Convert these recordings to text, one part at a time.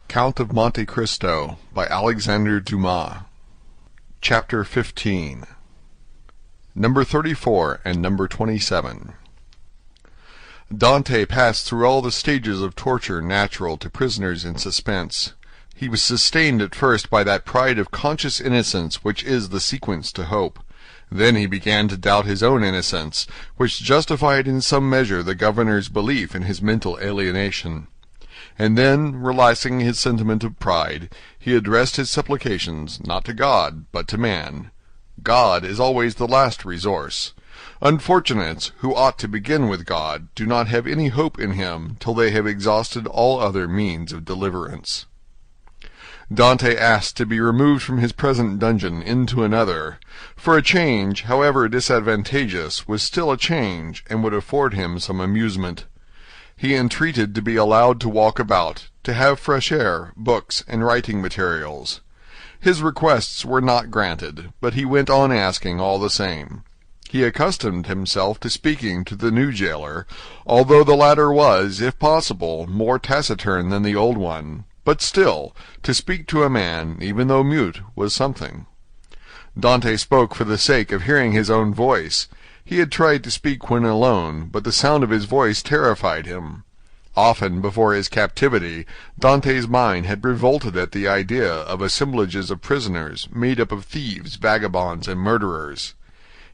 Count of Monte Cristo by Alexandre Dumas. Chapter 15. Number 34 and number 27. Dante passed through all the stages of torture natural to prisoners in suspense. He was sustained at first by that pride of conscious innocence which is the sequence to hope. Then he began to doubt his own innocence, which justified in some measure the governor's belief in his mental alienation. And then, realizing his sentiment of pride, he addressed his supplications not to God, but to man. God is always the last resource. Unfortunates, who ought to begin with God, do not have any hope in him till they have exhausted all other means of deliverance. Dante asked to be removed from his present dungeon into another, for a change, however disadvantageous, was still a change, and would afford him some amusement. He entreated to be allowed to walk about, to have fresh air, books, and writing materials. His requests were not granted, but he went on asking all the same. He accustomed himself to speaking to the new jailer, although the latter was, if possible, more taciturn than the old one. But still, to speak to a man, even though mute, was something. Dante spoke for the sake of hearing his own voice. He had tried to speak when alone, but the sound of his voice terrified him. Often before his captivity, Dante's mind had revolted at the idea of assemblages of prisoners made up of thieves, vagabonds, and murderers.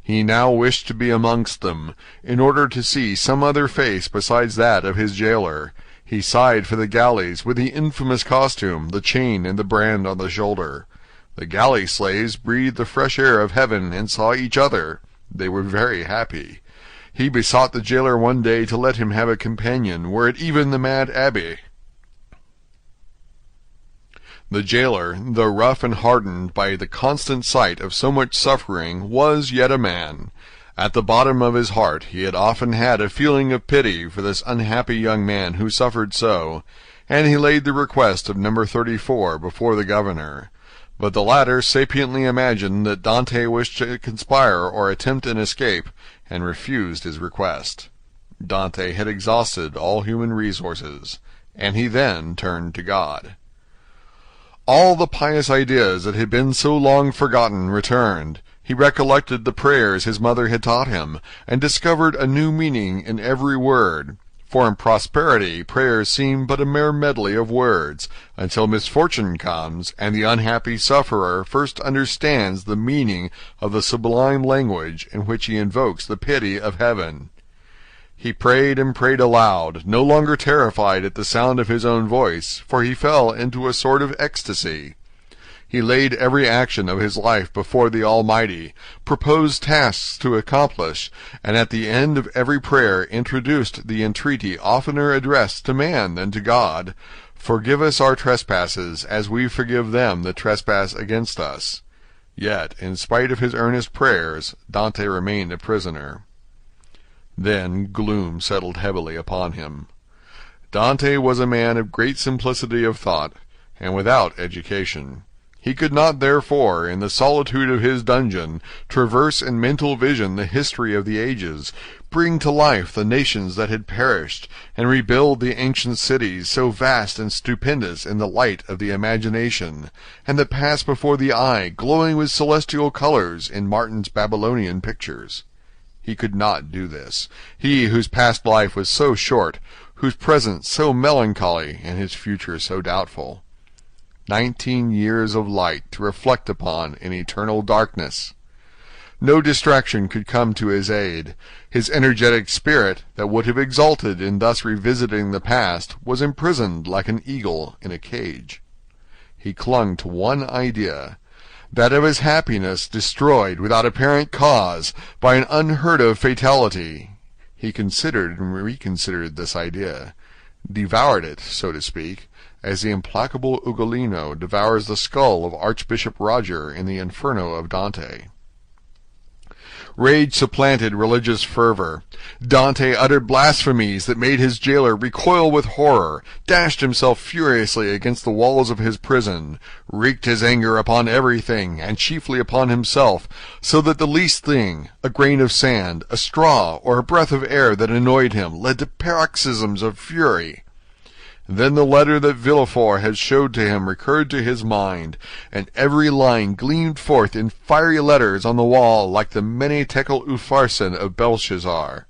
He now wished to be amongst them, in order to see some other face besides that of his jailer. He sighed for the galleys with the infamous costume, the chain, and the brand on the shoulder. The galley slaves breathed the fresh air of heaven and saw each other. They were very happy. He besought the jailer one day to let him have a companion, were it even the mad abbé. The jailer, though rough and hardened by the constant sight of so much suffering, was yet a man. At the bottom of his heart he had often had a feeling of pity for this unhappy young man who suffered so, and he laid the request of number 34 before the governor. But the latter sapiently imagined that Dante wished to conspire or attempt an escape, and refused his request. Dante had exhausted all human resources, and he then turned to God. All the pious ideas that had been so long forgotten returned. He recollected the prayers his mother had taught him, and discovered a new meaning in every word. For in prosperity prayers seem but a mere medley of words, until misfortune comes, and the unhappy sufferer first understands the meaning of the sublime language in which he invokes the pity of heaven. He prayed and prayed aloud, no longer terrified at the sound of his own voice, for he fell into a sort of ecstasy. He laid every action of his life before the Almighty, proposed tasks to accomplish, and at the end of every prayer introduced the entreaty oftener addressed to man than to God, "Forgive us our trespasses, as we forgive them that trespass against us." Yet, in spite of his earnest prayers, Dante remained a prisoner. Then gloom settled heavily upon him. Dante was a man of great simplicity of thought, and without education. He could not, therefore, in the solitude of his dungeon, traverse in mental vision the history of the ages, bring to life the nations that had perished, and rebuild the ancient cities so vast and stupendous in the light of the imagination, and that pass before the eye, glowing with celestial colors in Martin's Babylonian pictures. He could not do this, he whose past life was so short, whose present so melancholy, and his future so doubtful. 19 years of light to reflect upon in eternal darkness. No distraction could come to his aid. His energetic spirit, that would have exulted in thus revisiting the past, was imprisoned like an eagle in a cage. He clung to one idea, that of his happiness destroyed without apparent cause by an unheard-of fatality. He considered and reconsidered this idea, devoured it, so to speak, as the implacable Ugolino devours the skull of Archbishop Roger in the Inferno of Dante. Rage supplanted religious fervor. Dante uttered blasphemies that made his jailer recoil with horror, dashed himself furiously against the walls of his prison, wreaked his anger upon everything, and chiefly upon himself, so that the least thing, a grain of sand, a straw, or a breath of air that annoyed him, led to paroxysms of fury. Then the letter that Villefort had showed to him recurred to his mind, and every line gleamed forth in fiery letters on the wall like the Mene Tekel Upharsin of Belshazzar.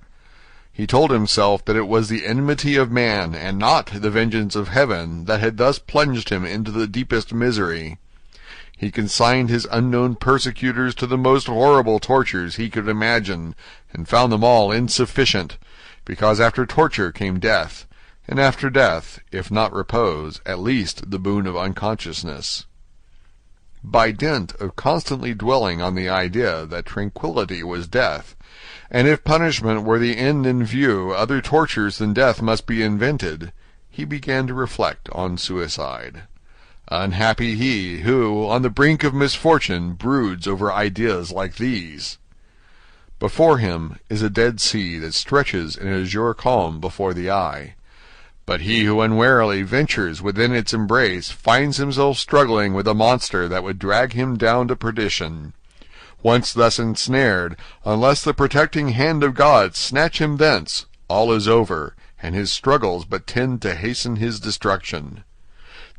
He told himself that it was the enmity of man, and not the vengeance of heaven, that had thus plunged him into the deepest misery. He consigned his unknown persecutors to the most horrible tortures he could imagine, and found them all insufficient, because after torture came death, and after death, if not repose, at least the boon of unconsciousness. By dint of constantly dwelling on the idea that tranquillity was death, and if punishment were the end in view, other tortures than death must be invented, he began to reflect on suicide. Unhappy he who, on the brink of misfortune, broods over ideas like these. Before him is a dead sea that stretches in azure calm before the eye. But he who unwarily ventures within its embrace finds himself struggling with a monster that would drag him down to perdition. Once thus ensnared, unless the protecting hand of God snatch him thence, all is over, and his struggles but tend to hasten his destruction.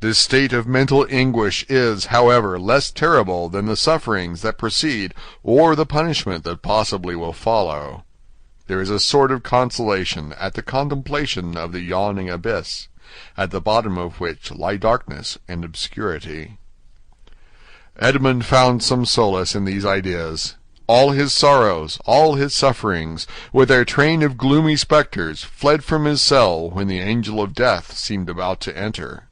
This state of mental anguish is, however, less terrible than the sufferings that precede or the punishment that possibly will follow. There is a sort of consolation at the contemplation of the yawning abyss, at the bottom of which lie darkness and obscurity. Edmund found some solace in these ideas. All his sorrows, all his sufferings, with their train of gloomy spectres, fled from his cell when the angel of death seemed about to enter.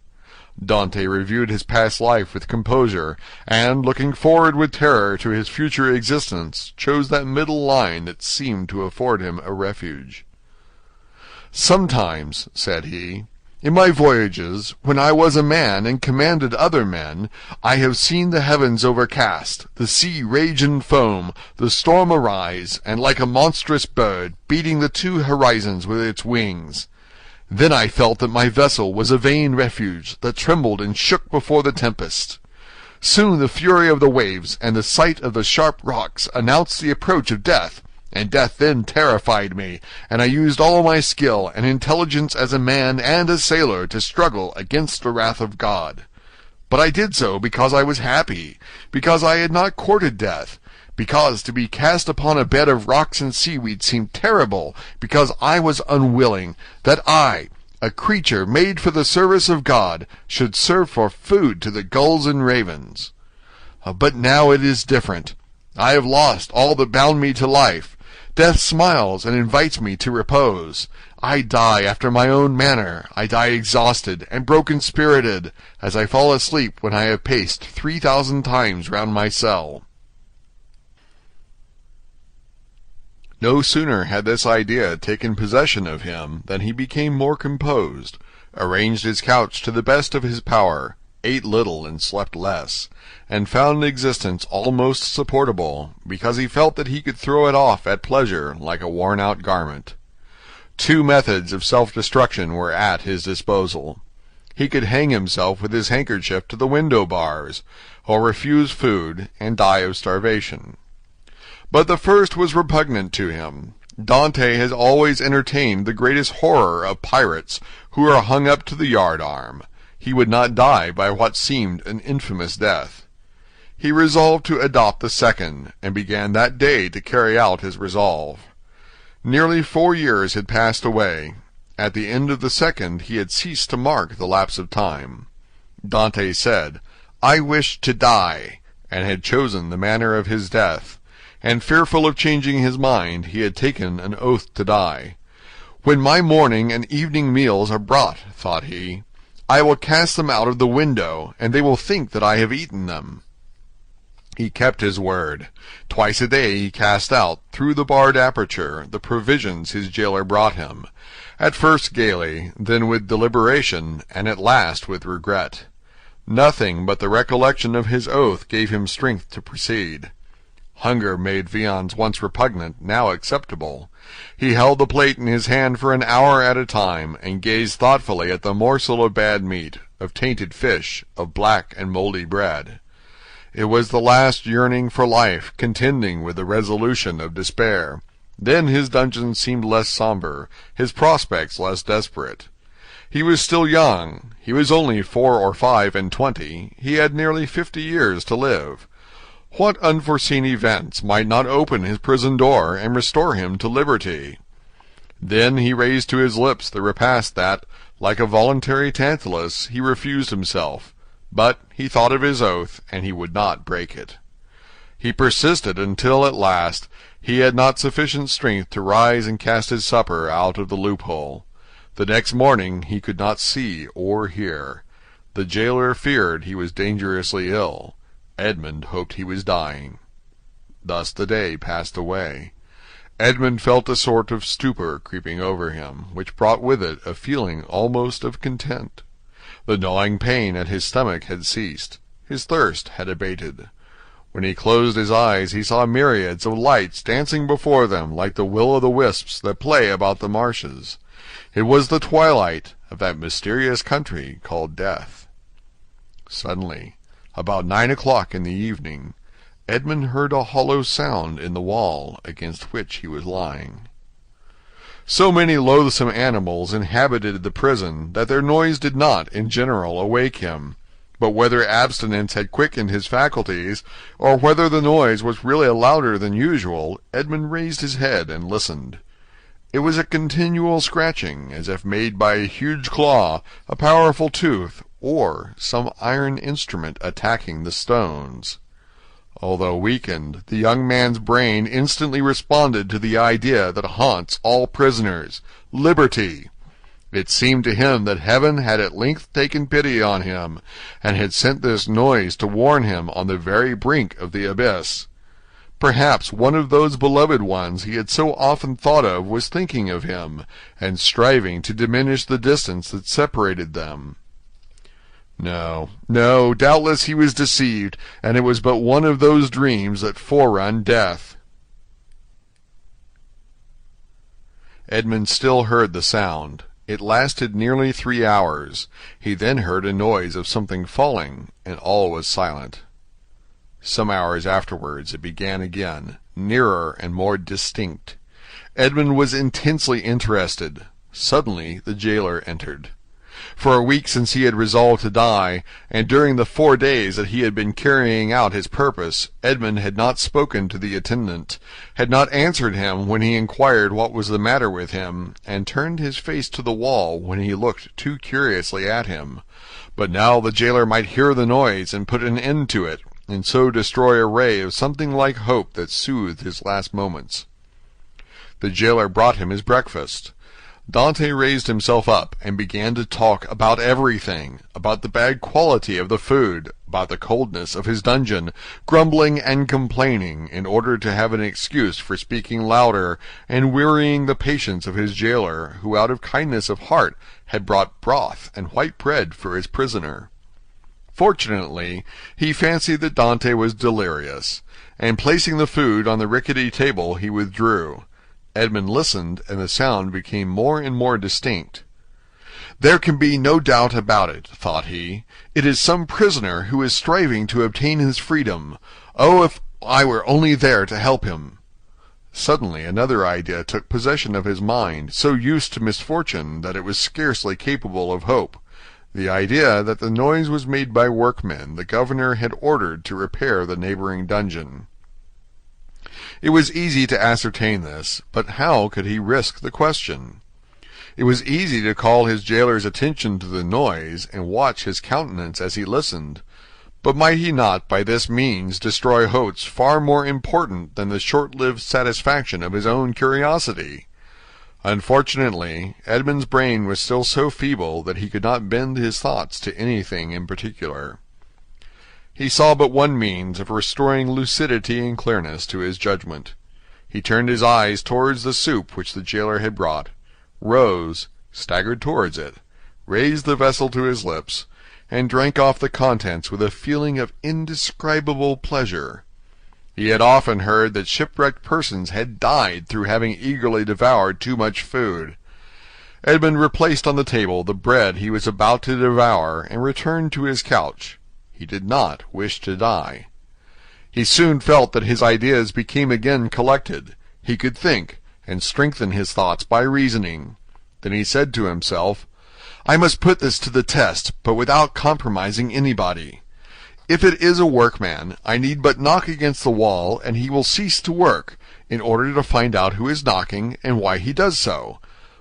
Dante reviewed his past life with composure, and, looking forward with terror to his future existence, chose that middle line that seemed to afford him a refuge. "Sometimes," said he, "in my voyages, when I was a man and commanded other men, I have seen the heavens overcast, the sea rage in foam, the storm arise, and like a monstrous bird, beating the two horizons with its wings. Then I felt that my vessel was a vain refuge that trembled and shook before the tempest. Soon the fury of the waves and the sight of the sharp rocks announced the approach of death, and death then terrified me, and I used all my skill and intelligence as a man and a sailor to struggle against the wrath of God. But I did so because I was happy, because I had not courted death, because to be cast upon a bed of rocks and seaweed seemed terrible, because I was unwilling that I, a creature made for the service of God, should serve for food to the gulls and ravens. But now it is different. I have lost all that bound me to life. Death smiles and invites me to repose. I die after my own manner. I die exhausted and broken-spirited, as I fall asleep when I have paced 3,000 times round my cell." No sooner had this idea taken possession of him than he became more composed, arranged his couch to the best of his power, ate little and slept less, and found existence almost supportable, because he felt that he could throw it off at pleasure like a worn-out garment. Two methods of self-destruction were at his disposal. He could hang himself with his handkerchief to the window bars, or refuse food and die of starvation. But the first was repugnant to him. Dante has always entertained the greatest horror of pirates who are hung up to the yardarm. He would not die by what seemed an infamous death. He resolved to adopt the second, and began that day to carry out his resolve. Nearly 4 years had passed away. At the end of the second he had ceased to mark the lapse of time. Dante said, "I wish to die," and had chosen the manner of his death, and fearful of changing his mind, he had taken an oath to die. "When my morning and evening meals are brought," thought he, "I will cast them out of the window, and they will think that I have eaten them." He kept his word. Twice a day he cast out, through the barred aperture, the provisions his jailer brought him, at first gaily, then with deliberation, and at last with regret. Nothing but the recollection of his oath gave him strength to proceed. Hunger made viands once repugnant, now acceptable. He held the plate in his hand for an hour at a time, and gazed thoughtfully at the morsel of bad meat, of tainted fish, of black and mouldy bread. It was the last yearning for life, contending with the resolution of despair. Then his dungeon seemed less somber, his prospects less desperate. He was still young. He was only 4 or 5 and 20. He had nearly 50 years to live. What unforeseen events might not open his prison door and restore him to liberty? Then he raised to his lips the repast that, like a voluntary Tantalus, he refused himself, but he thought of his oath, and he would not break it. He persisted until at last he had not sufficient strength to rise and cast his supper out of the loophole. The next morning he could not see or hear. The jailer feared he was dangerously ill. Edmund hoped he was dying. Thus the day passed away. Edmund felt a sort of stupor creeping over him, which brought with it a feeling almost of content. The gnawing pain at his stomach had ceased. His thirst had abated. When he closed his eyes he saw myriads of lights dancing before them like the will-o'-the-wisps that play about the marshes. It was the twilight of that mysterious country called death. Suddenly, about 9 o'clock in the evening, Edmund heard a hollow sound in the wall against which he was lying. So many loathsome animals inhabited the prison that their noise did not, in general, awake him. But whether abstinence had quickened his faculties, or whether the noise was really louder than usual, Edmund raised his head and listened. It was a continual scratching, as if made by a huge claw, a powerful tooth, or some iron instrument attacking the stones. Although weakened, the young man's brain instantly responded to the idea that haunts all prisoners, liberty. It seemed to him that heaven had at length taken pity on him, and had sent this noise to warn him on the very brink of the abyss. Perhaps one of those beloved ones he had so often thought of was thinking of him, and striving to diminish the distance that separated them. No, doubtless he was deceived, and it was but one of those dreams that forerun death. Edmund still heard the sound. It lasted nearly 3 hours. He then heard a noise of something falling, and all was silent. Some hours afterwards it began again, nearer and more distinct. Edmund was intensely interested. Suddenly the jailer entered. For a week since he had resolved to die, and during the 4 days that he had been carrying out his purpose, Edmund had not spoken to the attendant, had not answered him when he inquired what was the matter with him, and turned his face to the wall when he looked too curiously at him. But now the jailer might hear the noise and put an end to it, and so destroy a ray of something like hope that soothed his last moments. The jailer brought him his breakfast. Dante raised himself up and began to talk about everything, about the bad quality of the food, about the coldness of his dungeon, grumbling and complaining in order to have an excuse for speaking louder, and wearying the patience of his jailer, who out of kindness of heart had brought broth and white bread for his prisoner. Fortunately, he fancied that Dante was delirious, and placing the food on the rickety table he withdrew. Edmund listened, and the sound became more and more distinct. "There can be no doubt about it," thought he. "It is some prisoner who is striving to obtain his freedom. Oh, if I were only there to help him!" Suddenly another idea took possession of his mind, so used to misfortune that it was scarcely capable of hope. The idea that the noise was made by workmen the governor had ordered to repair the neighboring dungeon. It was easy to ascertain this, but how could he risk the question? It was easy to call his jailer's attention to the noise, and watch his countenance as he listened, but might he not by this means destroy hopes far more important than the short-lived satisfaction of his own curiosity? Unfortunately, Edmund's brain was still so feeble that he could not bend his thoughts to anything in particular. He saw but one means of restoring lucidity and clearness to his judgment. He turned his eyes towards the soup which the jailer had brought, rose, staggered towards it, raised the vessel to his lips, and drank off the contents with a feeling of indescribable pleasure. He had often heard that shipwrecked persons had died through having eagerly devoured too much food. Edmund replaced on the table the bread he was about to devour, and returned to his couch. He did not wish to die. He soon felt that his ideas became again collected. He could think, and strengthen his thoughts by reasoning. Then he said to himself, I must put this to the test, but without compromising anybody. If it is a workman, I need but knock against the wall, and he will cease to work, in order to find out who is knocking and why he does so.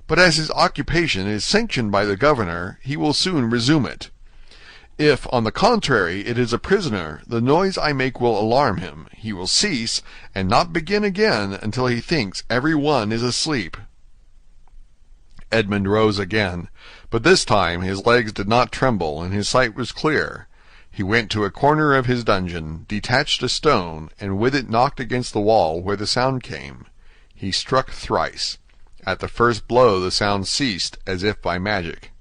But as his occupation is sanctioned by the governor, he will soon resume it. If, on the contrary, it is a prisoner, the noise I make will alarm him. He will cease, and not begin again until he thinks every one is asleep." Edmund rose again, but this time his legs did not tremble, and his sight was clear. He went to a corner of his dungeon, detached a stone, and with it knocked against the wall where the sound came. He struck thrice. At the first blow the sound ceased, as if by magic.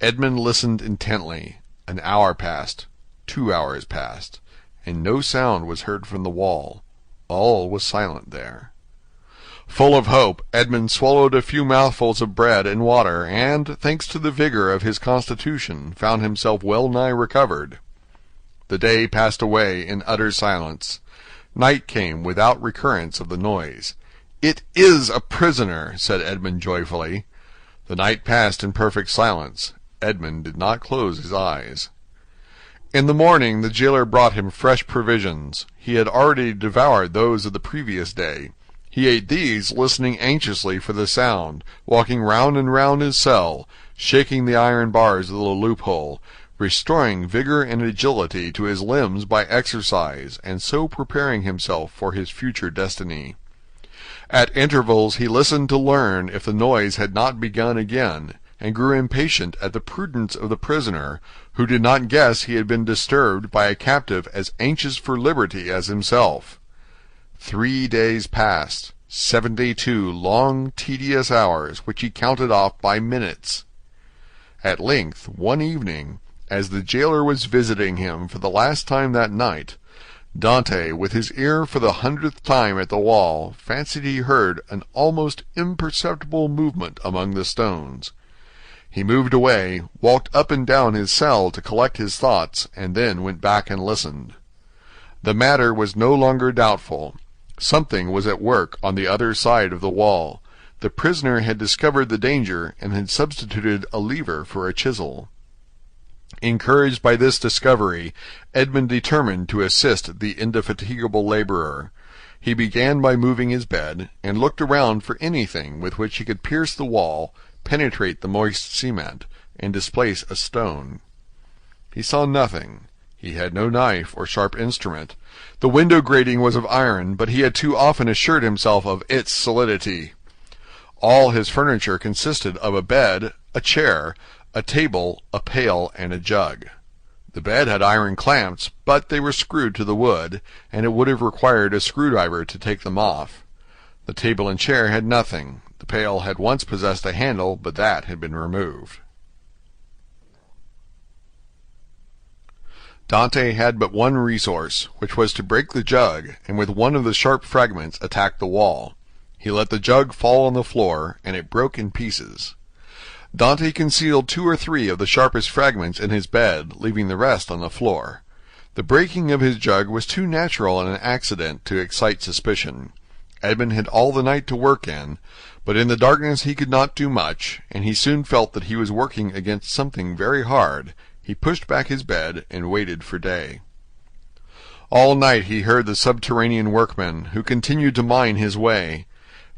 Edmund listened intently. An hour passed, 2 hours passed, and no sound was heard from the wall. All was silent there. Full of hope, Edmund swallowed a few mouthfuls of bread and water, and, thanks to the vigor of his constitution, found himself well nigh recovered. The day passed away in utter silence. Night came without recurrence of the noise. "It is a prisoner," said Edmund joyfully. The night passed in perfect silence. Edmund did not close his eyes. In the morning the jailer brought him fresh provisions. He had already devoured those of the previous day. He ate these, listening anxiously for the sound, walking round and round his cell, shaking the iron bars of the loophole, restoring vigor and agility to his limbs by exercise, and so preparing himself for his future destiny. At intervals he listened to learn if the noise had not begun again, and grew impatient at the prudence of the prisoner, who did not guess he had been disturbed by a captive as anxious for liberty as himself. 3 days passed, 72 long, tedious hours, which he counted off by minutes. At length, one evening, as the jailer was visiting him for the last time that night, Dante, with his ear for the 100th time at the wall, fancied he heard an almost imperceptible movement among the stones. He moved away, walked up and down his cell to collect his thoughts, and then went back and listened. The matter was no longer doubtful. Something was at work on the other side of the wall. The prisoner had discovered the danger, and had substituted a lever for a chisel. Encouraged by this discovery, Edmund determined to assist the indefatigable laborer. He began by moving his bed, and looked around for anything with which he could pierce the wall, penetrate the moist cement, and displace a stone. He saw nothing. He had no knife or sharp instrument. The window grating was of iron, but he had too often assured himself of its solidity. All his furniture consisted of a bed, a chair, a table, a pail, and a jug. The bed had iron clamps, but they were screwed to the wood, and it would have required a screwdriver to take them off. The table and chair had nothing. The pail had once possessed a handle, but that had been removed. Dante had but one resource, which was to break the jug, and with one of the sharp fragments attack the wall. He let the jug fall on the floor, and it broke in pieces. Dante concealed 2 or 3 of the sharpest fragments in his bed, leaving the rest on the floor. The breaking of his jug was too natural an accident to excite suspicion. Edmund had all the night to work in, but in the darkness he could not do much, and he soon felt that he was working against something very hard. He pushed back his bed and waited for day. All night he heard the subterranean workmen, who continued to mine his way.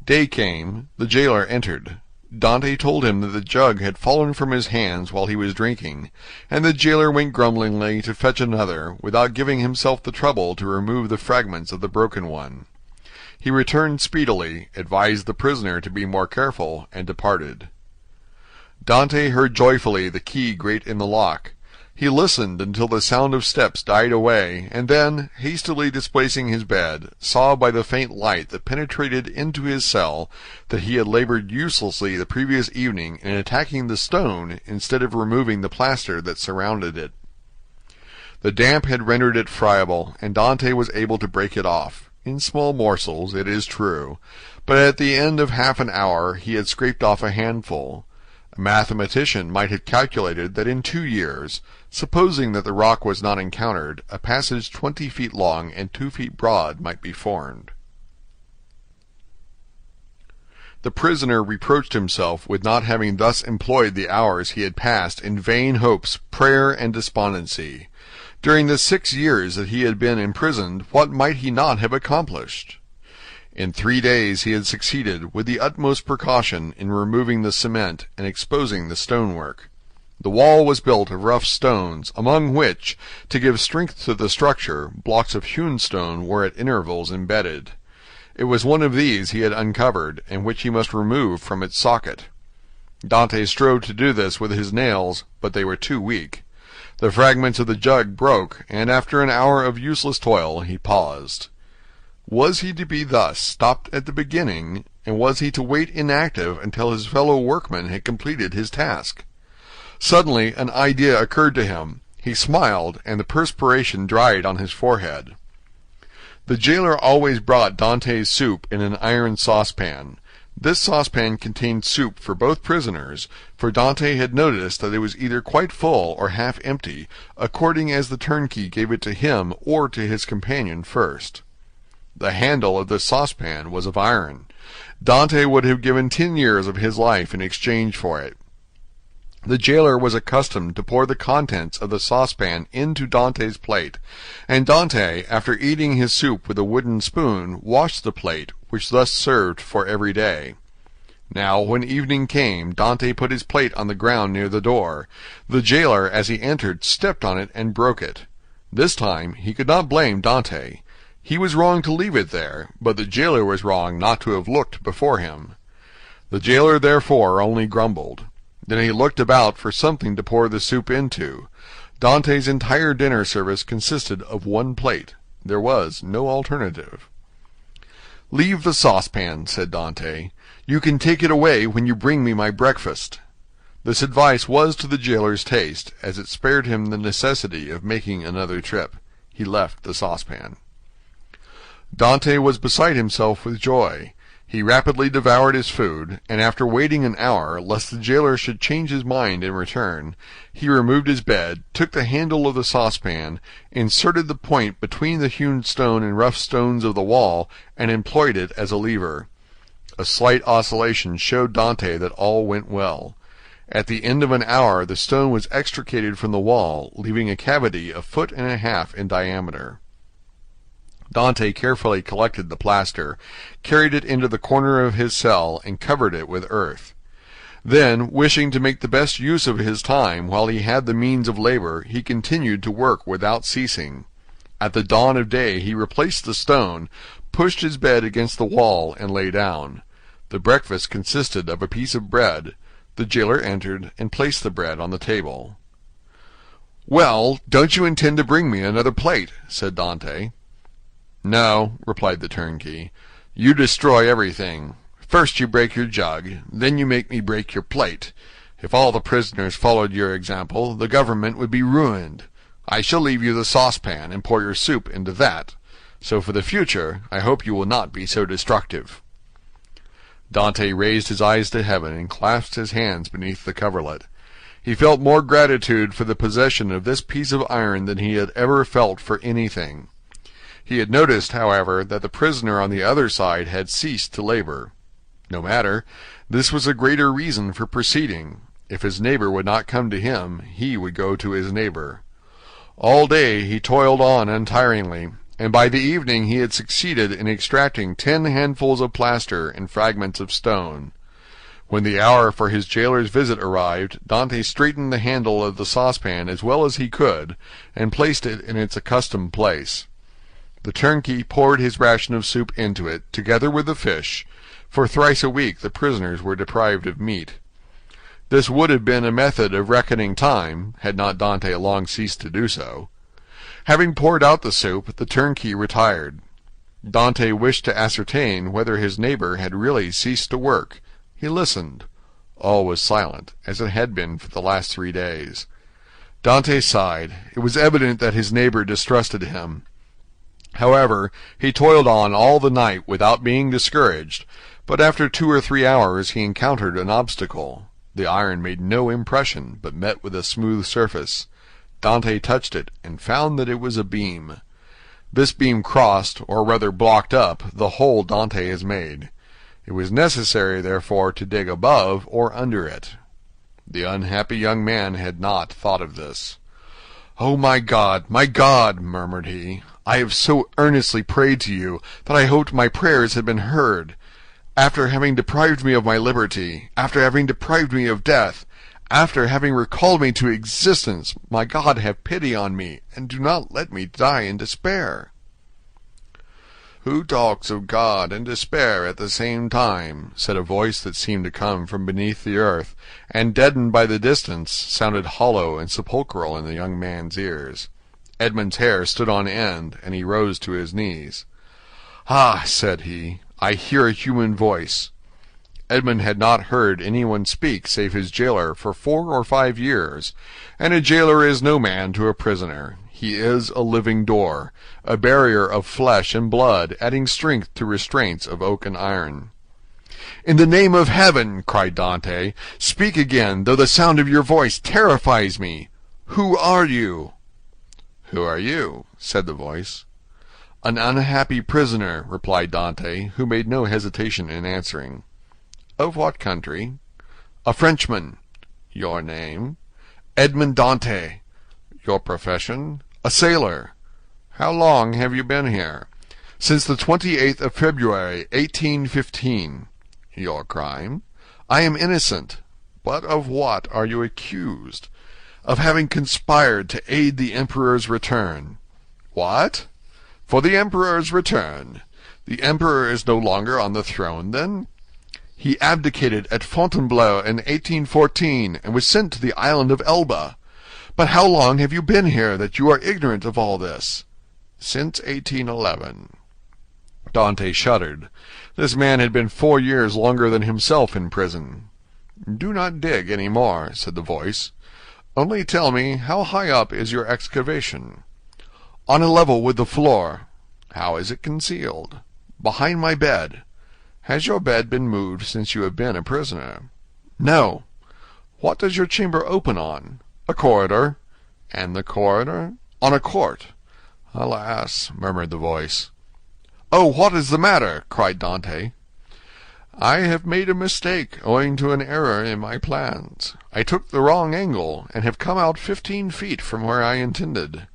Day came. The jailer entered. Dante told him that the jug had fallen from his hands while he was drinking, and the jailer went grumblingly to fetch another, without giving himself the trouble to remove the fragments of the broken one. He returned speedily, advised the prisoner to be more careful, and departed. Dante heard joyfully the key grate in the lock. He listened until the sound of steps died away, and then, hastily displacing his bed, saw by the faint light that penetrated into his cell that he had labored uselessly the previous evening in attacking the stone instead of removing the plaster that surrounded it. The damp had rendered it friable, and Dante was able to break it off, in small morsels, it is true, but at the end of half an hour he had scraped off a handful. A mathematician might have calculated that in 2 years, supposing that the rock was not encountered, a passage 20 feet long and 2 feet broad might be formed. The prisoner reproached himself with not having thus employed the hours he had passed in vain hopes, prayer, and despondency. During the 6 years that he had been imprisoned, what might he not have accomplished? In 3 days he had succeeded, with the utmost precaution, in removing the cement and exposing the stonework. The wall was built of rough stones, among which, to give strength to the structure, blocks of hewn stone were at intervals embedded. It was one of these he had uncovered, and which he must remove from its socket. Dante strove to do this with his nails, but they were too weak. The fragments of the jug broke, and after an hour of useless toil he paused. Was he to be thus stopped at the beginning, and was he to wait inactive until his fellow workman had completed his task? Suddenly an idea occurred to him. He smiled, and the perspiration dried on his forehead. The jailer always brought Dante's soup in an iron saucepan. This saucepan contained soup for both prisoners, for Dante had noticed that it was either quite full or half empty, according as the turnkey gave it to him or to his companion first. The handle of the saucepan was of iron. Dante would have given 10 years of his life in exchange for it. The jailer was accustomed to pour the contents of the saucepan into Dante's plate, and Dante, after eating his soup with a wooden spoon, washed the plate, which thus served for every day. Now, when evening came, Dante put his plate on the ground near the door. The jailer, as he entered, stepped on it and broke it. This time he could not blame Dante. He was wrong to leave it there, but the jailer was wrong not to have looked before him. The jailer therefore only grumbled. Then he looked about for something to pour the soup into. Dante's entire dinner service consisted of one plate. There was no alternative. "Leave the saucepan," said Dante. "You can take it away when you bring me my breakfast." This advice was to the jailer's taste, as it spared him the necessity of making another trip. He left the saucepan. Dante was beside himself with joy. He rapidly devoured his food, and after waiting an hour, lest the jailer should change his mind and return, he removed his bed, took the handle of the saucepan, inserted the point between the hewn stone and rough stones of the wall, and employed it as a lever. A slight oscillation showed Dante that all went well. At the end of an hour the stone was extricated from the wall, leaving a cavity 1.5 feet in diameter. Dante carefully collected the plaster, carried it into the corner of his cell, and covered it with earth. Then, wishing to make the best use of his time while he had the means of labor, he continued to work without ceasing. At the dawn of day he replaced the stone, pushed his bed against the wall, and lay down. The breakfast consisted of a piece of bread. The jailer entered and placed the bread on the table. "Well, don't you intend to bring me another plate?" said Dante. "No," replied the turnkey. "You destroy everything. First you break your jug, then you make me break your plate. If all the prisoners followed your example, the government would be ruined. I shall leave you the saucepan, and pour your soup into that. So for the future, I hope you will not be so destructive." Dante raised his eyes to heaven and clasped his hands beneath the coverlet. He felt more gratitude for the possession of this piece of iron than he had ever felt for anything. He had noticed, however, that the prisoner on the other side had ceased to labor. No matter. This was a greater reason for proceeding. If his neighbor would not come to him, he would go to his neighbor. All day he toiled on untiringly, and by the evening he had succeeded in extracting 10 handfuls of plaster and fragments of stone. When the hour for his jailer's visit arrived, Dante straightened the handle of the saucepan as well as he could, and placed it in its accustomed place. The turnkey poured his ration of soup into it, together with the fish, for thrice a week the prisoners were deprived of meat. This would have been a method of reckoning time, had not Dante long ceased to do so. Having poured out the soup, the turnkey retired. Dante wished to ascertain whether his neighbor had really ceased to work. He listened. All was silent, as it had been for the last 3 days. Dante sighed. It was evident that his neighbor distrusted him. However, he toiled on all the night without being discouraged, but after 2 or 3 hours he encountered an obstacle. The iron made no impression, but met with a smooth surface. Dante touched it, and found that it was a beam. This beam crossed, or rather blocked up, the hole Dante has made. It was necessary, therefore, to dig above or under it. The unhappy young man had not thought of this. "Oh, my God, murmured he, "I have so earnestly prayed to you that I hoped my prayers had been heard. After having deprived me of my liberty, after having deprived me of death, after having recalled me to existence, my God, have pity on me, and do not let me die in despair." "Who talks of God and despair at the same time?" said a voice that seemed to come from beneath the earth, and, deadened by the distance, sounded hollow and sepulchral in the young man's ears. Edmund's hair stood on end, and he rose to his knees. "Ah," said he, "I hear a human voice." Edmund had not heard anyone speak save his jailer for 4 or 5 years, and a jailer is no man to a prisoner. He is a living door, a barrier of flesh and blood, adding strength to restraints of oak and iron. "In the name of heaven," cried Dante, "speak again, though the sound of your voice terrifies me. Who are you?" "Who are you?" said the voice. "An unhappy prisoner," replied Dante, who made no hesitation in answering. "Of what country?" "A Frenchman." "Your name?" "Edmond Dante." "Your profession?" "A sailor." "How long have you been here?" "Since the 28th of February, 1815. "Your crime?" "I am innocent." "But of what are you accused?" "Of having conspired to aid the Emperor's return." "What? For the Emperor's return? The Emperor is no longer on the throne, then?" "He abdicated at Fontainebleau in 1814, and was sent to the island of Elba. But how long have you been here that you are ignorant of all this?" "Since 1811. Dante shuddered. This man had been 4 years longer than himself in prison. "Do not dig any more," said the voice. "Only tell me, how high up is your excavation?" "On a level with the floor." "How is it concealed?" "Behind my bed." "Has your bed been moved since you have been a prisoner?" "No." "What does your chamber open on?" "A corridor." "And the corridor?" "On a court." "Alas!" murmured the voice. "Oh, what is the matter?" cried Dante. "I have made a mistake, owing to an error in my plans. I took the wrong angle, and have come out 15 feet from where I intended.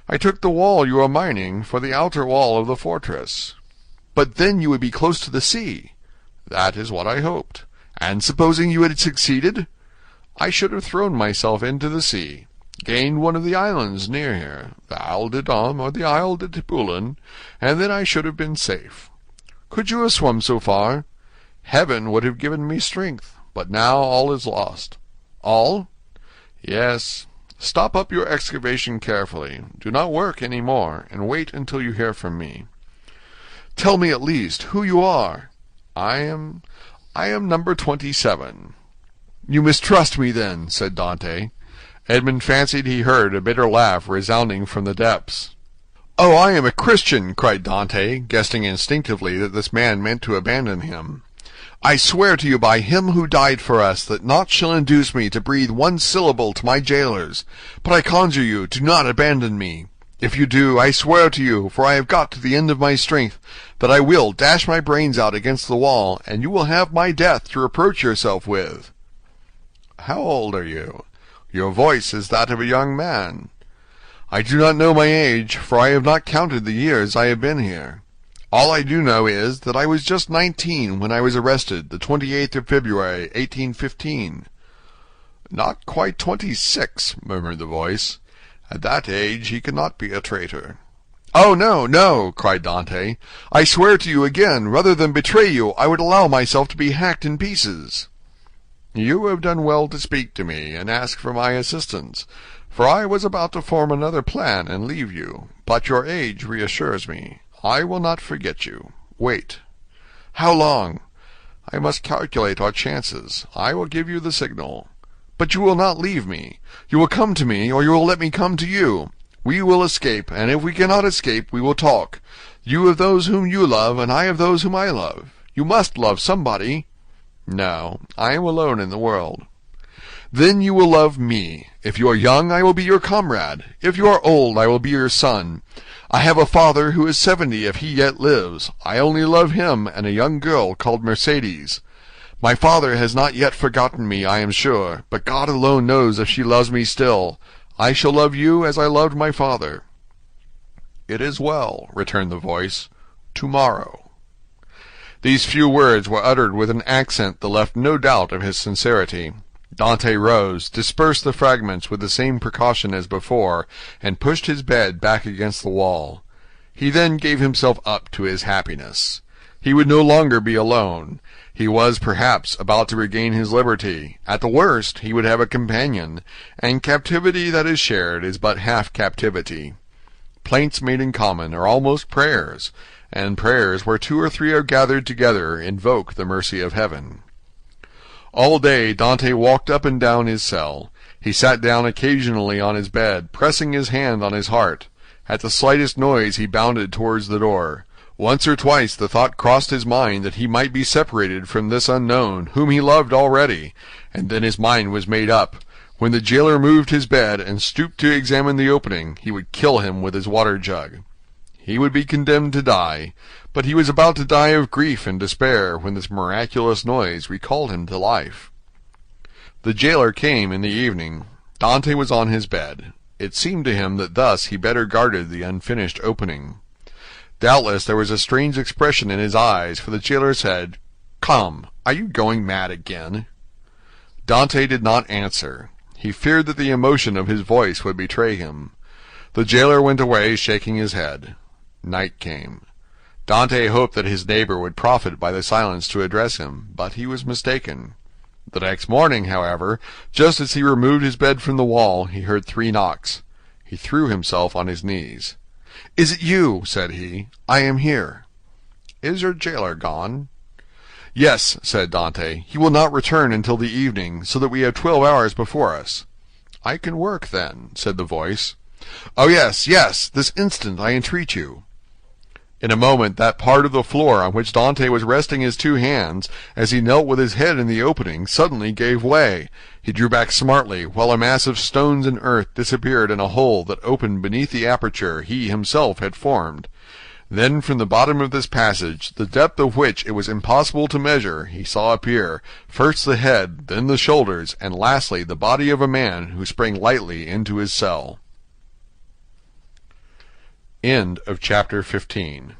I took the wall you are mining for the outer wall of the fortress." "But then you would be close to the sea." "That is what I hoped." "And supposing you had succeeded?" "I should have thrown myself into the sea, gained one of the islands near here, the Isle de Dôme or the Isle de Tiburon, and then I should have been safe." "Could you have swum so far?" "Heaven would have given me strength, but now all is lost." "All?" "Yes. Stop up your excavation carefully. Do not work any more, and wait until you hear from me." "Tell me at least who you are." I am number 27. "You mistrust me, then," said Dante. Edmund fancied he heard a bitter laugh resounding from the depths. "Oh, I am a Christian!" cried Dante, guessing instinctively that this man meant to abandon him. "I swear to you by him who died for us that naught shall induce me to breathe one syllable to my jailers. But I conjure you, do not abandon me. If you do, I swear to you, for I have got to the end of my strength, that I will dash my brains out against the wall, and you will have my death to reproach yourself with." "How old are you? Your voice is that of a young man." "I do not know my age, for I have not counted the years I have been here. All I do know is that I was just 19 when I was arrested, the 28th of February, 1815. "Not quite 26, murmured the voice. "At that age he could not be a traitor." "Oh, no, no!" cried Dante. "I swear to you again, rather than betray you, I would allow myself to be hacked in pieces." "You have done well to speak to me, and ask for my assistance, for I was about to form another plan and leave you. But your age reassures me. I will not forget you. Wait." "How long?" "I must calculate our chances. I will give you the signal." "But you will not leave me. You will come to me, or you will let me come to you. We will escape, and if we cannot escape, we will talk. You of those whom you love, and I of those whom I love. You must love somebody." "No, I am alone in the world." "Then you will love me. If you are young, I will be your comrade. If you are old, I will be your son. I have a father who is 70 if he yet lives. I only love him and a young girl called Mercedes. My father has not yet forgotten me, I am sure, but God alone knows if she loves me still. I shall love you as I loved my father." "It is well," returned the voice. "Tomorrow." These few words were uttered with an accent that left no doubt of his sincerity. Dante rose, dispersed the fragments with the same precaution as before, and pushed his bed back against the wall. He then gave himself up to his happiness. He would no longer be alone. He was, perhaps, about to regain his liberty. At the worst, he would have a companion, and captivity that is shared is but half captivity. Plaints made in common are almost prayers, and prayers where 2 or 3 are gathered together invoke the mercy of heaven. All day Dante walked up and down his cell. He sat down occasionally on his bed, pressing his hand on his heart. At the slightest noise he bounded towards the door. Once or twice the thought crossed his mind that he might be separated from this unknown, whom he loved already, and then his mind was made up. When the jailer moved his bed and stooped to examine the opening, he would kill him with his water jug. He would be condemned to die, but he was about to die of grief and despair when this miraculous noise recalled him to life. The jailer came in the evening. Dante was on his bed. It seemed to him that thus he better guarded the unfinished opening. Doubtless there was a strange expression in his eyes, for the jailer said, "Come, are you going mad again?" Dante did not answer. He feared that the emotion of his voice would betray him. The jailer went away, shaking his head. Night came. Dante hoped that his neighbor would profit by the silence to address him, but he was mistaken. The next morning, however, just as he removed his bed from the wall, he heard 3 knocks. He threw himself on his knees. "Is it you?" said he. "I am here." "Is your jailer gone?" "Yes," said Dante. "He will not return until the evening, so that we have 12 hours before us." "I can work, then," said the voice. "Oh, yes, yes, this instant, I entreat you." In a moment that part of the floor on which Dante was resting his 2 hands, as he knelt with his head in the opening, suddenly gave way. He drew back smartly, while a mass of stones and earth disappeared in a hole that opened beneath the aperture he himself had formed. Then from the bottom of this passage, the depth of which it was impossible to measure, he saw appear, first the head, then the shoulders, and lastly the body of a man who sprang lightly into his cell. End of chapter 15.